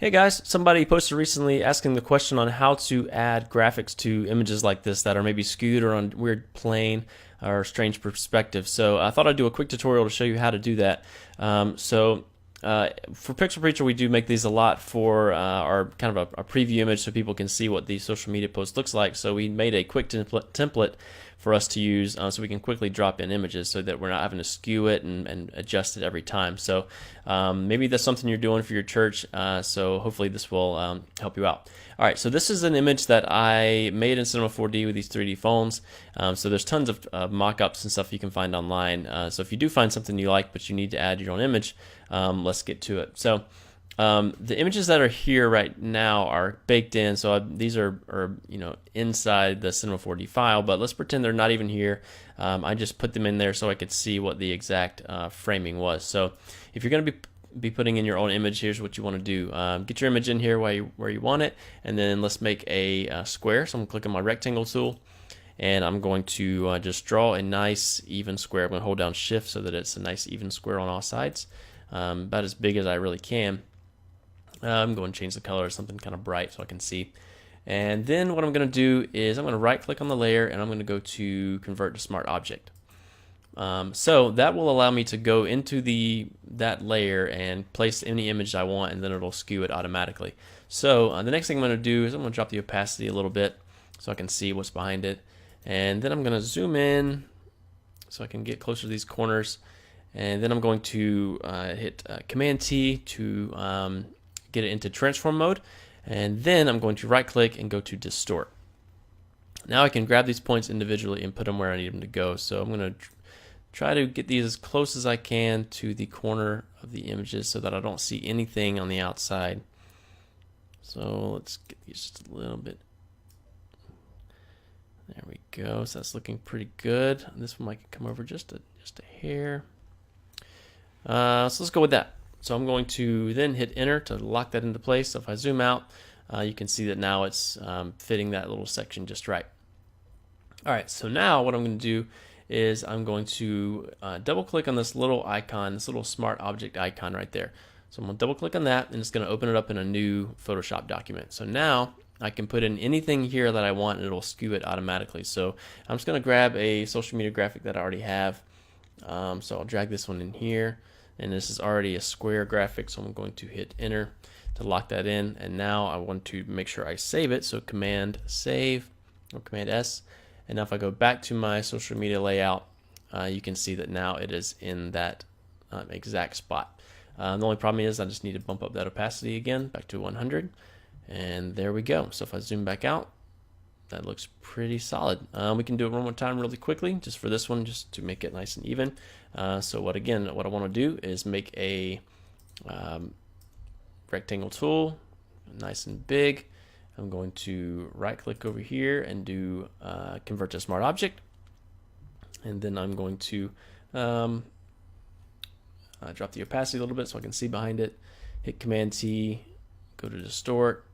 Hey guys, somebody posted recently asking the question on how to add graphics to images like this that are maybe skewed or on weird plane or strange perspective. So I thought I'd do a quick tutorial to show you how to do that. For Pixel Preacher, we do make these a lot for our kind of a preview image so people can see what the social media post looks like. So we made a quick template for us to use so we can quickly drop in images so that we're not having to skew it and adjust it every time. So maybe that's something you're doing for your church. So hopefully this will help you out. All right, so this is an image that I made in Cinema 4D with these 3D phones. So there's tons of mock-ups and stuff you can find online. So if you do find something you like but you need to add your own image, let's get to it. So the images that are here right now are baked in, so these are inside the Cinema 4D file, but let's pretend they're not even here. I just put them in there so I could see what the exact framing was. So if you're going to be putting in your own image, here's what you want to do. Get your image in here where you want it, and then let's make a square. So I'm going to click on my rectangle tool, and I'm going to just draw a nice even square. I'm going to hold down Shift so that it's a nice even square on all sides, about as big as I really can. I'm going to change the color to something kind of bright so I can see. And then what I'm going to do is I'm going to right click on the layer and I'm going to go to convert to smart object. So that will allow me to go into that layer and place any image I want, and then it'll skew it automatically. So the next thing I'm going to do is I'm going to drop the opacity a little bit so I can see what's behind it. And then I'm going to zoom in so I can get closer to these corners. And then I'm going to hit Command T to get it into transform mode, and then I'm going to right click and go to distort. Now I can grab these points individually and put them where I need them to go. So I'm going to try to get these as close as I can to the corner of the images so that I don't see anything on the outside. So let's get these just a little bit. There we go. So that's looking pretty good. This one might come over just a hair. So let's go with that. So I'm going to then hit enter to lock that into place. So if I zoom out, you can see that now it's fitting that little section just right. All right, so now what I'm going to do is I'm going to double click on this little icon, this little smart object icon right there. So I'm going to double click on that, and it's going to open it up in a new Photoshop document. So now I can put in anything here that I want and it'll skew it automatically. So I'm just going to grab a social media graphic that I already have. So I'll drag this one in here. And this is already a square graphic, so I'm going to hit enter to lock that in. And now I want to make sure I save it, so Command Save or Command S. And now if I go back to my social media layout, you can see that now it is in that exact spot. The only problem is I just need to bump up that opacity again back to 100, and there we go. So if I zoom back out, that looks pretty solid. We can do it one more time really quickly, just for this one, just to make it nice and even. So what I want to do is make a rectangle tool, nice and big. I'm going to right click over here and do convert to smart object. And then I'm going to drop the opacity a little bit so I can see behind it. Hit Command T, go to distort,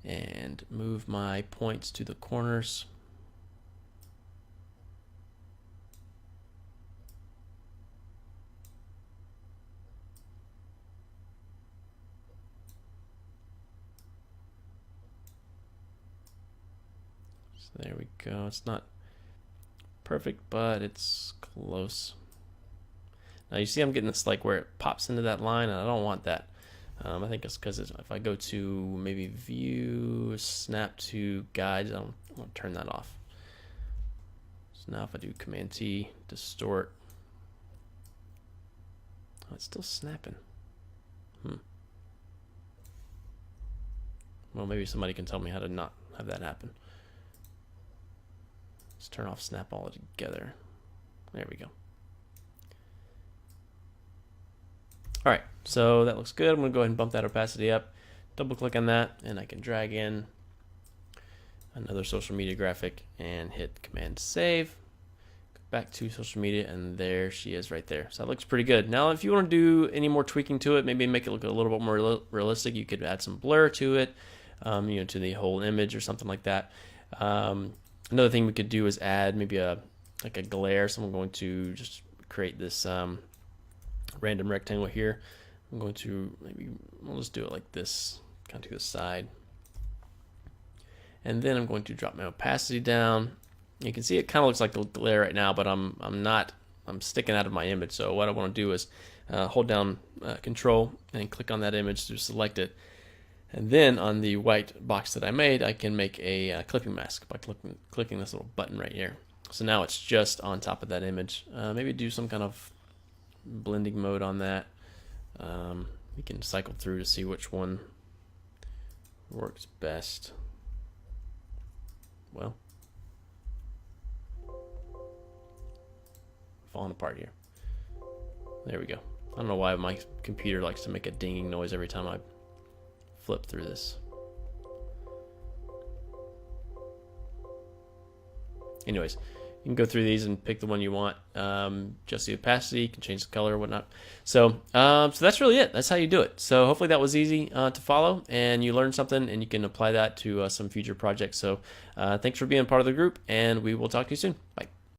and move my points to the corners. So there we go. It's not perfect, but it's close. Now you see I'm getting this like where it pops into that line, and I don't want that. I think it's because if I go to maybe view, snap to guides, I want to turn that off. So now if I do Command T, distort, oh, it's still snapping. Well, maybe somebody can tell me how to not have that happen. Let's turn off snap altogether. There we go. All right, so that looks good. I'm going to go ahead and bump that opacity up. Double click on that, and I can drag in another social media graphic and hit Command Save. Go back to social media, and there she is right there. So that looks pretty good. Now, if you want to do any more tweaking to it, maybe make it look a little bit more realistic, you could add some blur to it, to the whole image or something like that. Another thing we could do is add maybe like a glare. So I'm going to just create this random rectangle here. I'm going to we'll just do it like this kind of to the side. And then I'm going to drop my opacity down. You can see it kind of looks like the glare right now, but I'm sticking out of my image. So what I want to do is hold down Control and click on that image to select it. And then on the white box that I made, I can make a clipping mask by clicking this little button right here. So now it's just on top of that image. Maybe do some kind of blending mode on that. We can cycle through to see which one works best. Well, falling apart here. There we go. I don't know why my computer likes to make a dinging noise every time I flip through this. Anyways, you can go through these and pick the one you want. Just the opacity, you can change the color or whatnot. So that's really it. That's how you do it. So hopefully that was easy to follow, and you learned something, and you can apply that to some future projects. So thanks for being part of the group, and we will talk to you soon. Bye.